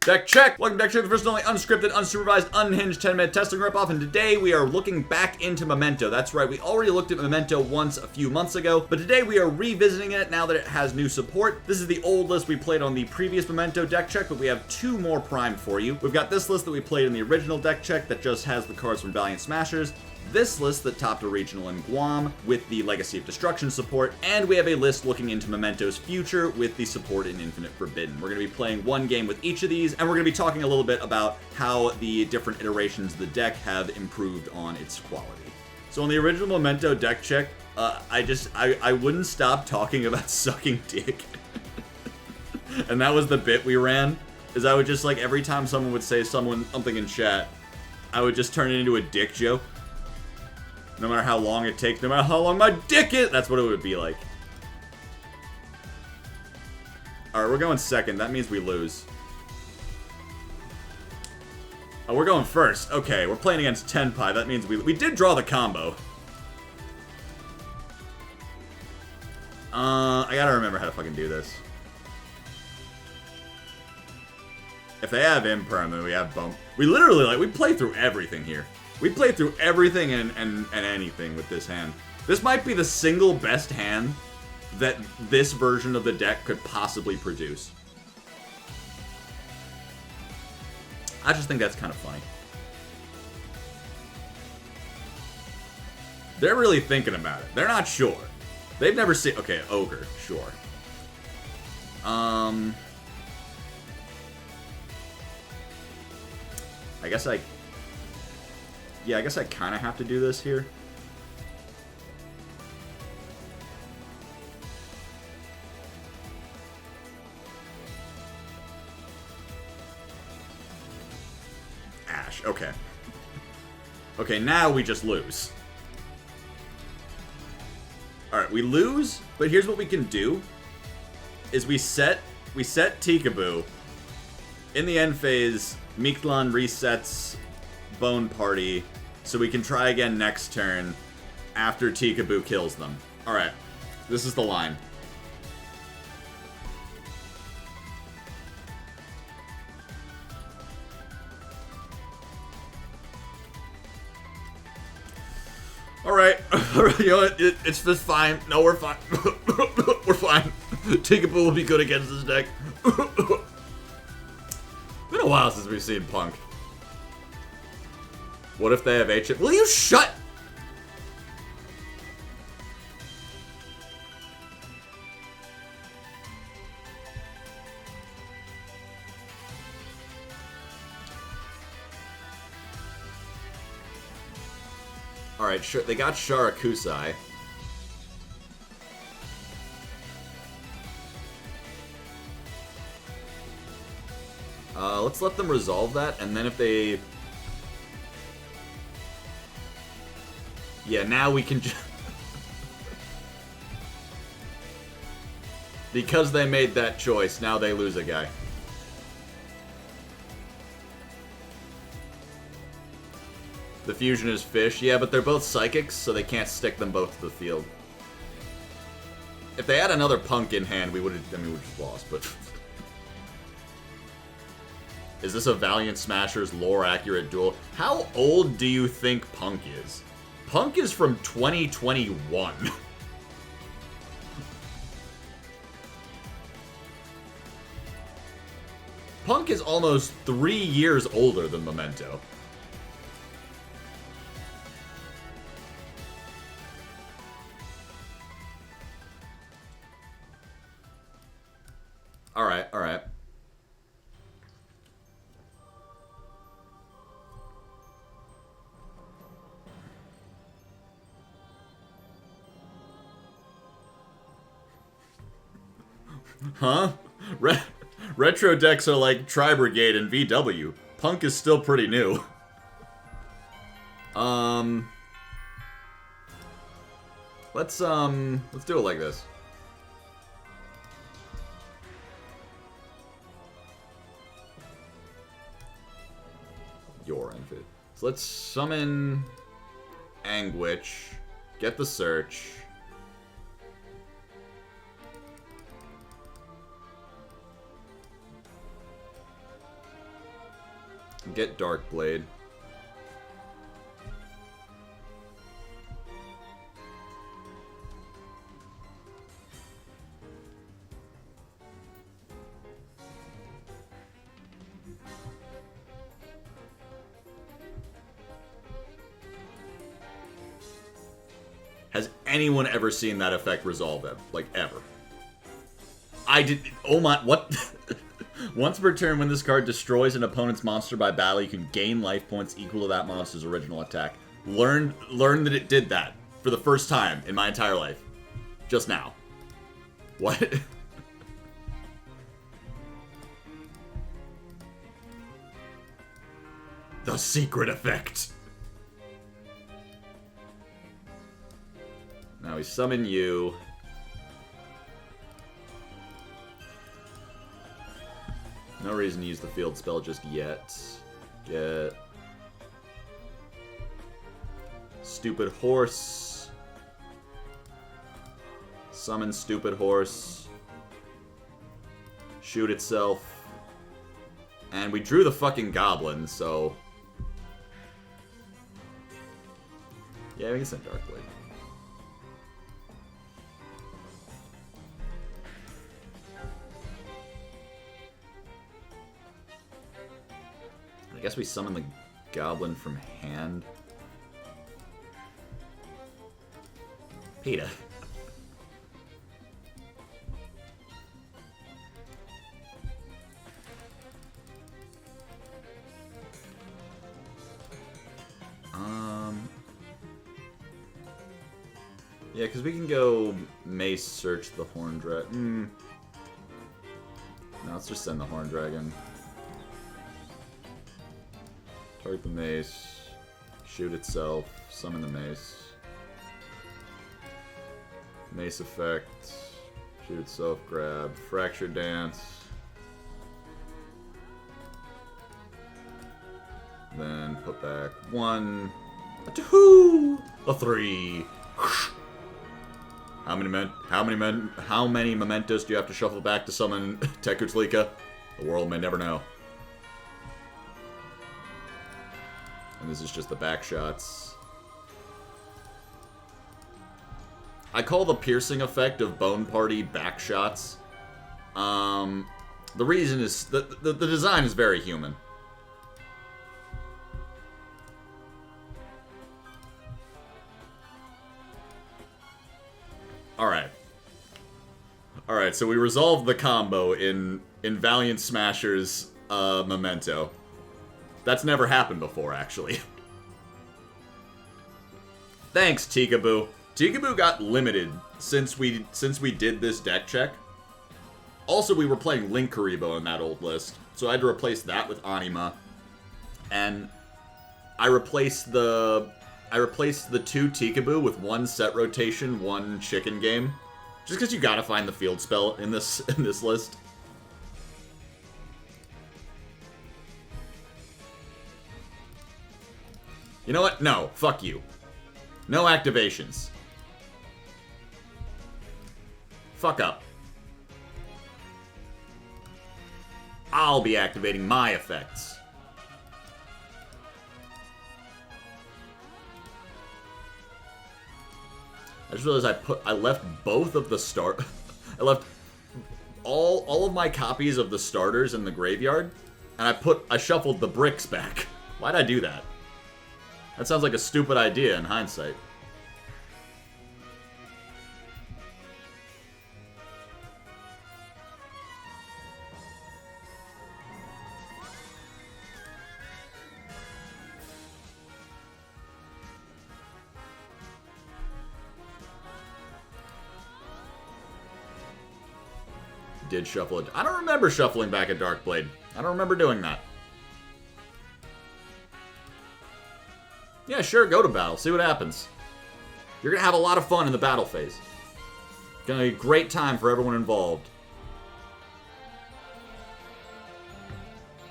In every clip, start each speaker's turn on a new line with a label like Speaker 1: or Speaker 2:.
Speaker 1: Deck check! Welcome to Deck Check, the first and only unscripted, unsupervised, unhinged 10-minute testing ripoff, and today we are looking back into Memento. That's right, we already looked at Memento once a few months ago, but today we are revisiting it now that it has new support. This is the old list we played on the previous Memento deck check, but we have two more primed for you. We've got this list that we played in the original deck check that just has the cards from Valiant Smashers, this list that topped a regional in Guam with the Legacy of Destruction support, and we have a list looking into Memento's future with the support in Infinite Forbidden. We're going to be playing one game with each of these, and we're going to be talking a little bit about how the different iterations of the deck have improved on its quality. So on the original Memento deck check, I wouldn't stop talking about sucking dick. And that was the bit we ran, is I would just, like, every time someone would say something in chat, I would just turn it into a dick joke. No matter how long it takes, no matter how long my dick is, that's what it would be like. Alright, we're going second. That means we lose. Oh, we're going first. Okay, we're playing against Tenpai. That means we did draw the combo. I gotta remember how to fucking do this. If they have Imperm, then we have Bump. We literally, like, we play through everything here. We play through everything and anything with this hand. This might be the single best hand that this version of the deck could possibly produce. I just think that's kind of funny. They're really thinking about it. They're not sure. They've never seen... Okay, Ogre, sure. I guess I... Yeah, I guess I kind of have to do this here. Ash, okay. Okay, now we just lose. Alright, we lose, but here's what we can do. Is we set Tikaboo. In the end phase, Mictlan resets Bone Party, so we can try again next turn after Tikaboo kills them. Alright, this is the line. Alright, you know what, it's just fine. No, we're fine. We're fine. Tikaboo will be good against this deck. Been a while since we've seen Punk. What if they have H? Will you shut? Alright, sure. They got Sharakusai. Let's let them resolve that, and then if they... Yeah, now we can just... Because they made that choice, now they lose a guy. The fusion is fish. Yeah, but they're both psychics, so they can't stick them both to the field. If they had another Punk in hand, we would have... I mean, we just lost, but... Is this a Valiant Smashers lore-accurate duel? How old do you think Punk is? Punk is from 2021. Punk is almost 3 years older than Memento. Alright, alright. Huh? Retro decks are like Tri-Brigade and VW. Punk is still pretty new. Let's do it like this. Your Envid. So let's summon Anguish, get the search. Get Dark Blade. Has anyone ever seen that effect resolve it? Like, ever? I did. Oh my. What? Once per turn, when this card destroys an opponent's monster by battle, you can gain life points equal to that monster's original attack. Learn that it did that for the first time in my entire life. Just now. What? The secret effect. Now we summon you. No reason to use the field spell just yet. Get Stupid Horse. Summon Stupid Horse. Shoot itself. And we drew the fucking goblin, so... yeah, we can send Dark Blade. I guess we summon the goblin from hand. PETA. Yeah, because we can go Mace search the Horn Dragon. No, let's just send the Horn Dragon. Target the Mace. Shoot itself. Summon the Mace. Mace effect. Shoot itself. Grab. Fracture Dance. Then put back 1, a 2, a 3. How many mementos do you have to shuffle back to summon Tekutlika? The world may never know. And this is just the back shots. I call the piercing effect of Bone Party back shots. The reason is the design is very human. Alright, so we resolved the combo in Valiant Smashers Memento. That's never happened before, actually. Thanks, Tikaboo. Tikaboo got limited since we did this deck check. Also, we were playing Link Karibo in that old list, so I had to replace that with Anima. And I replaced the 2 Tikaboo with 1 set rotation, 1 chicken game. Just because you gotta find the field spell in this list. You know what? No. Fuck you. No activations. Fuck up. I'll be activating my effects. I just realized I left both of the I left all of my copies of the starters in the graveyard, and I shuffled the bricks back. Why'd I do that? That sounds like a stupid idea in hindsight. Did shuffle it. I don't remember shuffling back a Dark Blade. I don't remember doing that. Yeah, sure, go to battle. See what happens. You're going to have a lot of fun in the battle phase. It's going to be a great time for everyone involved.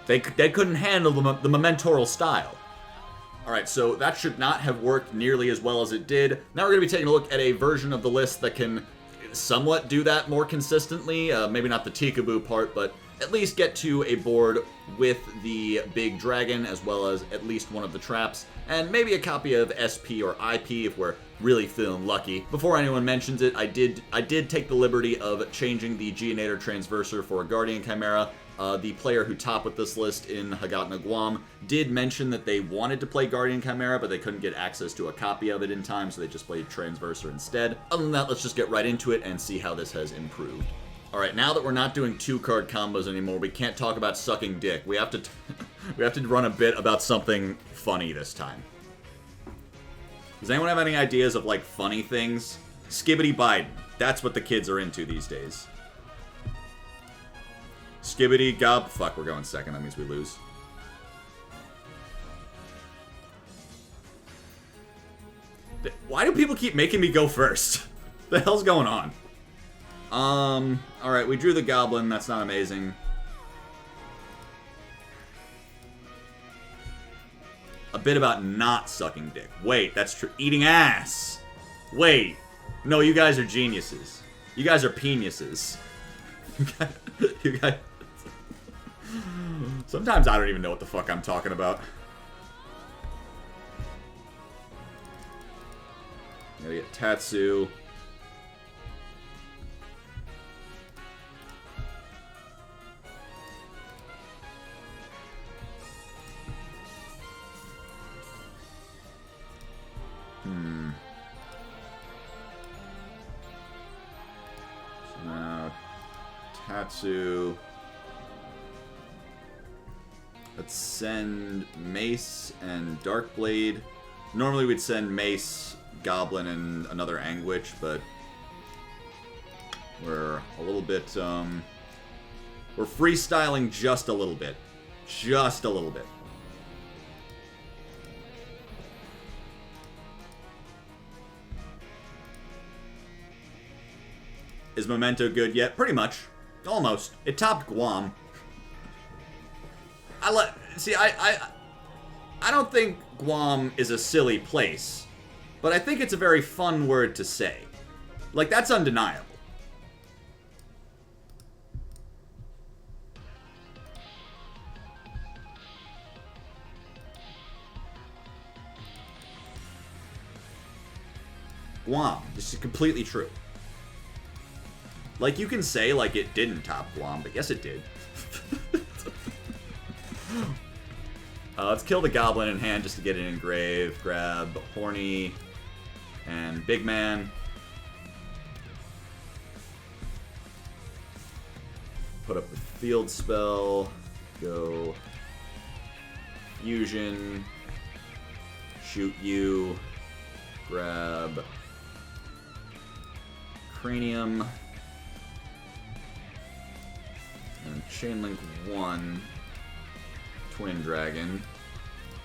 Speaker 1: They couldn't handle the Mementoral style. Alright, so that should not have worked nearly as well as it did. Now we're going to be taking a look at a version of the list that can somewhat do that more consistently. Maybe not the Tikaboo part, but at least get to a board with the big dragon, as well as at least one of the traps, and maybe a copy of SP or IP if we're really feeling lucky. Before anyone mentions it, I did take the liberty of changing the Geonator Transverser for a Guardian Chimera. The player who topped with this list in Hamyton, Guam did mention that they wanted to play Guardian Chimera, but they couldn't get access to a copy of it in time, so they just played Transverser instead. Other than that, let's just get right into it and see how this has improved. Alright, now that we're not doing 2-card combos anymore, we can't talk about sucking dick. We have to we have to run a bit about something funny this time. Does anyone have any ideas of, like, funny things? Skibbity Biden. That's what the kids are into these days. Skibbity gob. Fuck, we're going second. That means we lose. Why do people keep making me go first? The hell's going on? Alright, we drew the goblin. That's not amazing. A bit about not sucking dick. Wait, that's true. Eating ass. Wait. No, you guys are geniuses. You guys are peniuses. You guys... Sometimes I don't even know what the fuck I'm talking about. Gotta get Tatsu. So now, Tatsu. Let's send Mace and Darkblade. Normally we'd send Mace, Goblin, and another Anguish, but we're a little bit, we're freestyling just a little bit. Just a little bit. Is Memento good yet? Pretty much. Almost. It topped Guam. I don't think Guam is a silly place, but I think it's a very fun word to say. Like, that's undeniable. Guam. This is completely true. Like, you can say, like, it didn't top Guam, but yes, it did. Let's kill the goblin in hand just to get it engraved. Grab Horny and Big Man. Put up the field spell. Go Fusion. Shoot you. Grab Cranium. And Chainlink 1. Twin Dragon.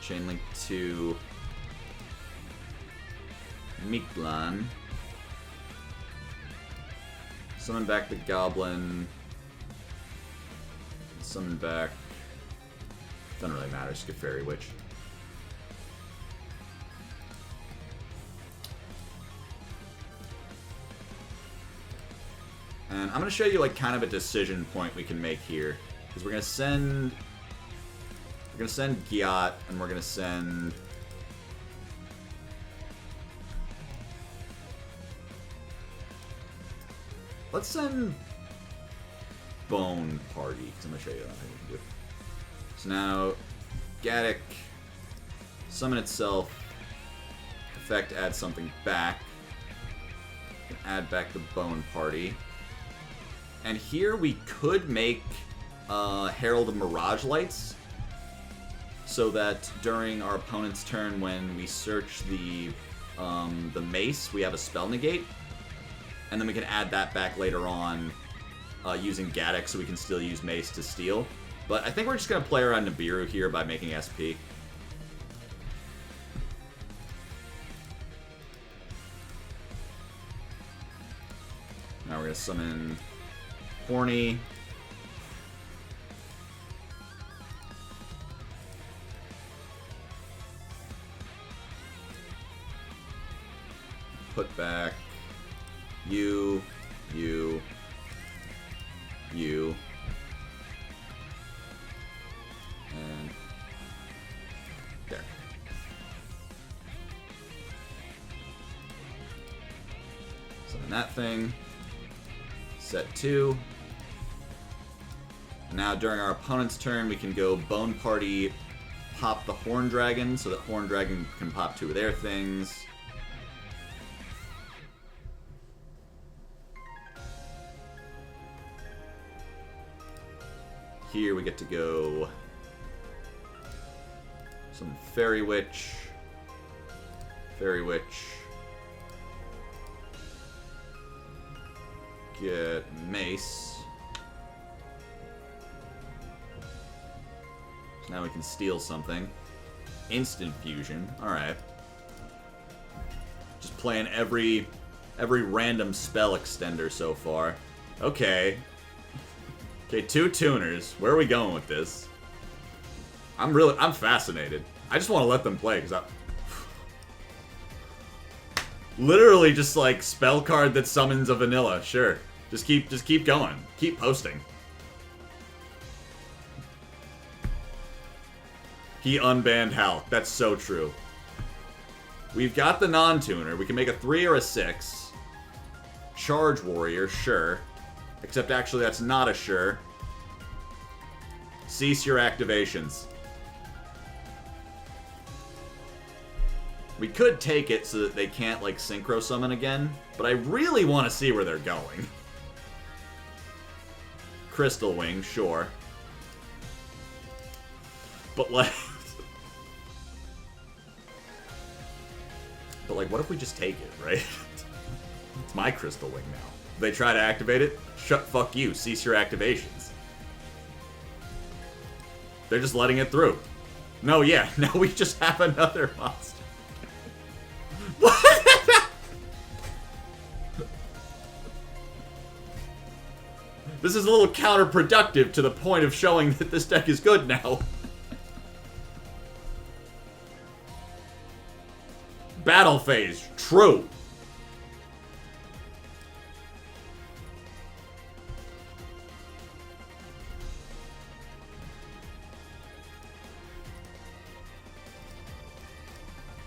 Speaker 1: Chainlink 2. Miklan. Summon back the Goblin. Summon back... Doesn't really matter, skip Fairy Witch. And I'm going to show you, like, kind of a decision point we can make here. Because we're going to send... We're gonna send Gyat, and we're gonna send... Let's send Bone Party, because I'm gonna show you what we can do. So now, Gaddock, summon itself, effect add something back, add back the Bone Party. And here we could make Herald of Mirage Lights, so that during our opponent's turn, when we search the mace, we have a spell negate, and then we can add that back later on using Gaddock, so we can still use mace to steal. But I think we're just gonna play around Nibiru here by making SP. Now we're gonna summon Horny. Put back you. summon that thing. Set 2. Now during our opponent's turn, we can go Bone Party, pop the Horn Dragon, so that Horn Dragon can pop 2 of their things. Here we get to go some Fairy Witch. Fairy Witch. Get Mace. So now we can steal something. Instant Fusion. Alright. Just playing every random spell extender so far. Okay. Okay, 2 tuners. Where are we going with this? I'm fascinated. I just want to let them play, because literally just like spell card that summons a vanilla. Sure. Just keep going. Keep posting. He unbanned Hal. That's so true. We've got the non-tuner. We can make a 3 or a 6. Charge Warrior, sure. Except actually that's not a sure. Cease your activations. We could take it so that they can't, like, synchro summon again, but I really want to see where they're going. Crystal Wing, sure. But, like... but, like, what if we just take it, right? It's my Crystal Wing now. If they try to activate it, fuck you, cease your activations. They're just letting it through. No, yeah, now we just have another monster. What? This is a little counterproductive to the point of showing that this deck is good now. Battle phase, true.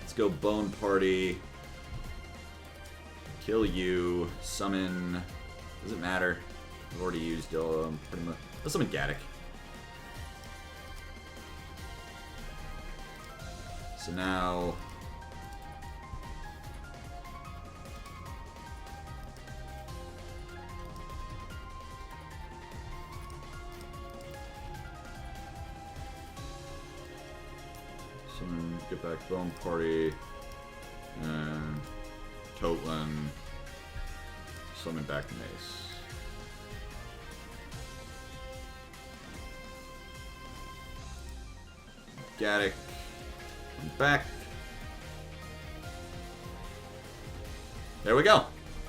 Speaker 1: Let's go Bone Party. Kill you. Summon. Doesn't matter. I've already used pretty much. Let's summon Gaddock. So now. Get back Bone Party, and Totlin, summon back Mace. Gaddock, I'm back. There we go.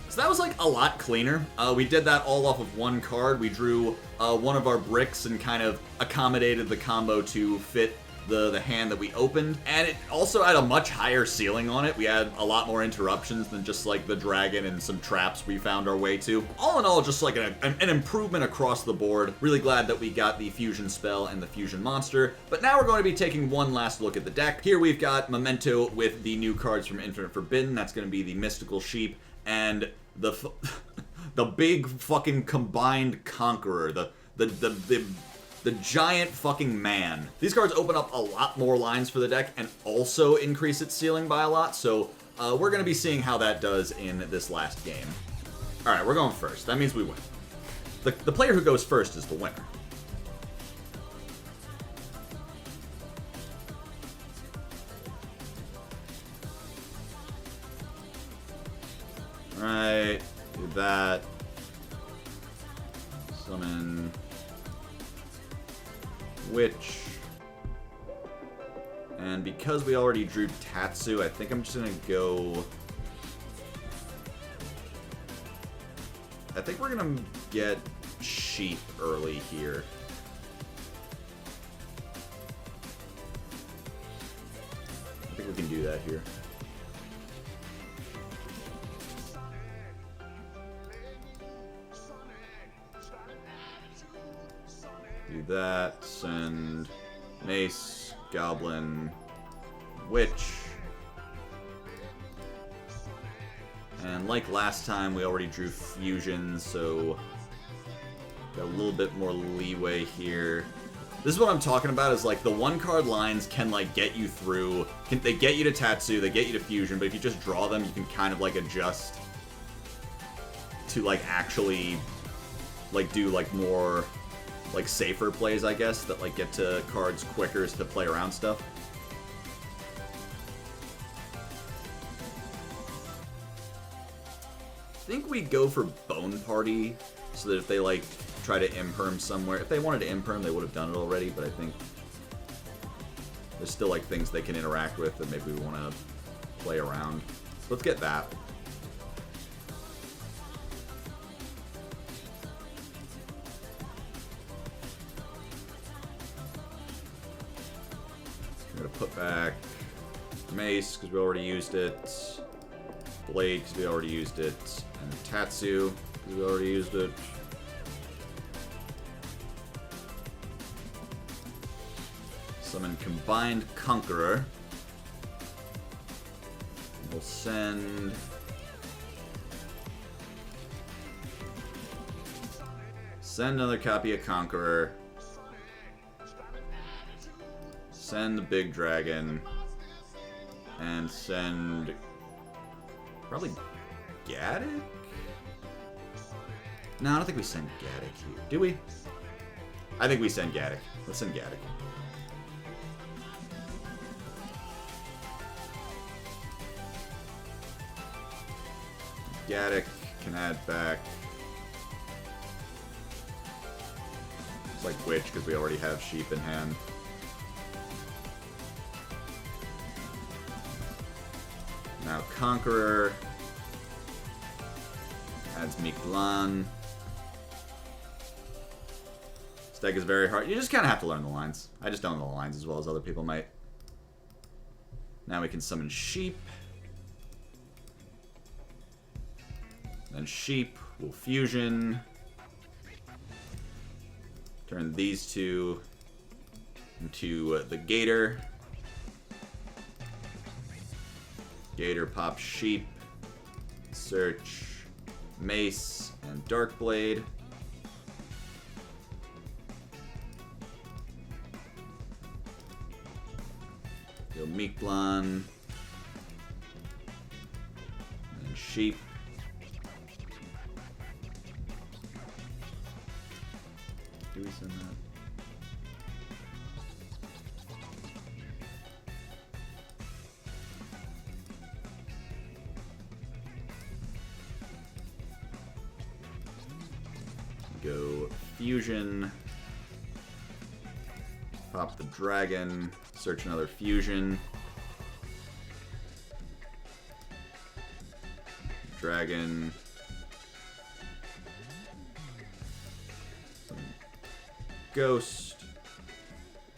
Speaker 1: So that was like a lot cleaner. We did that all off of one card. We drew one of our bricks and kind of accommodated the combo to fit the hand that we opened, and it also had a much higher ceiling on it. We had a lot more interruptions than just like the dragon and some traps we found our way to. All in all, just like an improvement across the board. Really glad that we got the fusion spell and the fusion monster, but now we're going to be taking one last look at the deck. Here we've got Memento with the new cards from Infinite Forbidden. That's going to be the Mystical Sheep and the the big fucking combined Conqueror, the giant fucking man. These cards open up a lot more lines for the deck and also increase its ceiling by a lot, so we're going to be seeing how that does in this last game. Alright, we're going first. That means we win. The player who goes first is the winner. Alright, do that. Summon Witch. And because we already drew Tatsu, I think I'm just gonna go... I think we're gonna get Sheep early here. I think we can do that here. Do that, send Mace, Goblin, Witch, And like last time, we already drew Fusion, so got a little bit more leeway here. This is what I'm talking about, is like the one-card lines can like get you through. They get you to Tatsu, they get you to Fusion, but if you just draw them, you can kind of like adjust to like actually like do like more like safer plays, I guess, that like get to cards quicker to play around stuff. I think we go for Bone Party, so that if they like try to imperm somewhere, if they wanted to imperm, they would have done it already, but I think there's still like things they can interact with that maybe we want to play around. So let's get that. I'm gonna put back Mace because we already used it, Blade because we already used it, and Tatsu because we already used it. Summon Combined Conqueror. We'll send another copy of Conqueror. Send the Big Dragon. And send probably Gaddock? No, I don't think we send Gaddock here. Do we? I think we send Gaddock. Let's send Gaddock. Gaddock can add back. It's like Witch because we already have Sheep in hand. Now Conqueror adds Miklan. This deck is very hard. You just kind of have to learn the lines. I just don't know the lines as well as other people might. Now we can summon Sheep. Then Sheep will Fusion. Turn these two into the Gator. Gator pops Sheep. Search Mace and Darkblade. Go Miklan. And Sheep. Do we send that? Go Fusion. Pop the Dragon. Search another Fusion. Dragon. Ghost.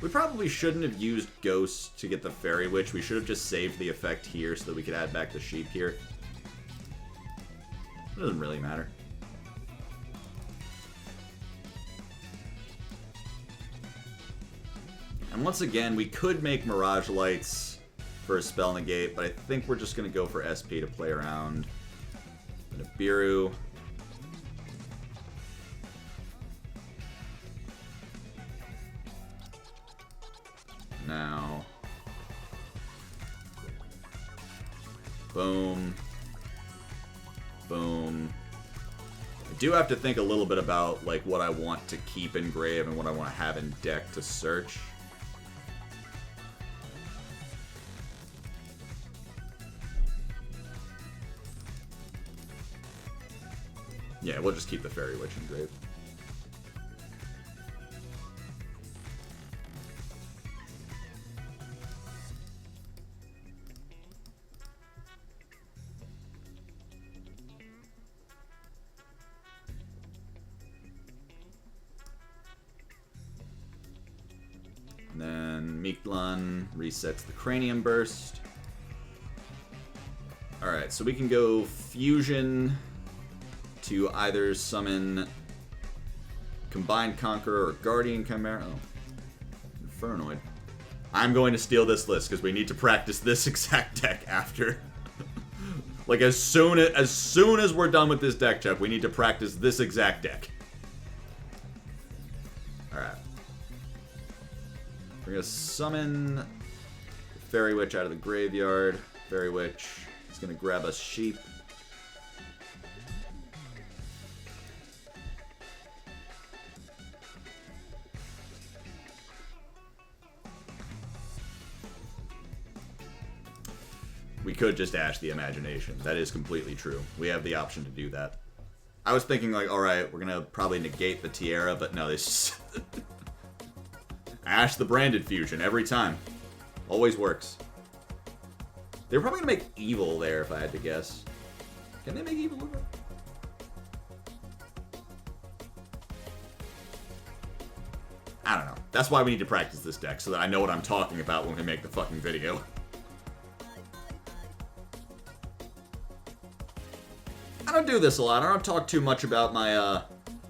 Speaker 1: We probably shouldn't have used Ghost to get the Fairy Witch. We should have just saved the effect here so that we could add back the Sheep here. It doesn't really matter. And once again, we could make Mirage Lights for a Spell Negate, but I think we're just going to go for SP to play around. And a Biru. Now. Boom. Boom. I do have to think a little bit about like what I want to keep in grave and what I want to have in deck to search. Yeah, we'll just keep the Fairy Witch in grave. And then Miklan resets the Cranium Burst. Alright, so we can go Fusion to either summon Combined Conqueror or Guardian Chimera. Oh, Infernoid. I'm going to steal this list because we need to practice this exact deck after. Like, as soon as we're done with this deck check, we need to practice this exact deck. Alright. We're gonna summon Fairy Witch out of the graveyard. Fairy Witch is gonna grab us sheep. We could just Ash the Imagination. That is completely true. We have the option to do that. I was thinking like, alright, we're gonna probably negate the Tiara, but no, this Ash the Branded Fusion every time. Always works. They're probably gonna make Evil there if I had to guess. Can they make Evil over? I don't know. That's why we need to practice this deck, so that I know what I'm talking about when we make the fucking video. I don't do this a lot. I don't talk too much about my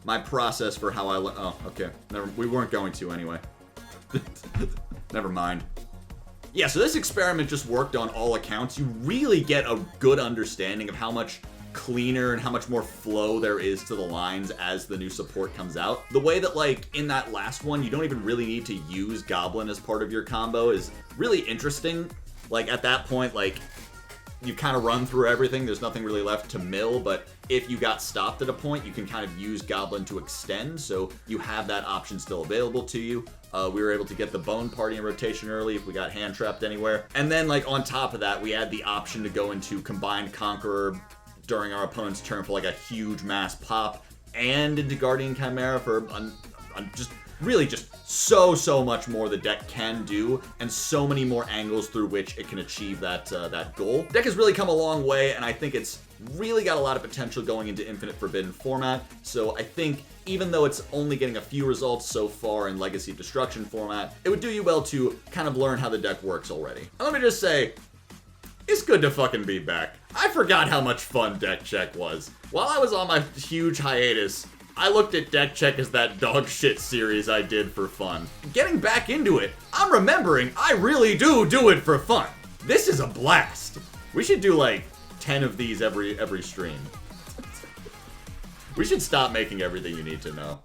Speaker 1: my process for how I oh, okay. We weren't going to anyway. Never mind. Yeah, so this experiment just worked on all accounts. You really get a good understanding of how much cleaner and how much more flow there is to the lines as the new support comes out. The way that, like, in that last one, you don't even really need to use Goblin as part of your combo is really interesting. Like, at that point, like, you kind of run through everything. There's nothing really left to mill, but if you got stopped at a point, you can kind of use Goblin to extend, so you have that option still available to you. We were able to get the Bone Party in rotation early if we got hand trapped anywhere. And then, like, on top of that, we had the option to go into Combined Conqueror during our opponent's turn for, like, a huge mass pop, and into Guardian Chimera for just really just so much more the deck can do, and so many more angles through which it can achieve that that goal. The deck has really come a long way, and I think it's really got a lot of potential going into Infinite Forbidden format. So I think even though it's only getting a few results so far in Legacy of Destruction format, it would do you well to kind of learn how the deck works already. And let me just say, it's good to fucking be back. I forgot how much fun Deck Check was. While I was on my huge hiatus, I looked at Deck Check as that dog shit series I did for fun. Getting back into it, I'm remembering I really do it for fun. This is a blast. We should do like 10 of these every stream. We should stop making everything you need to know.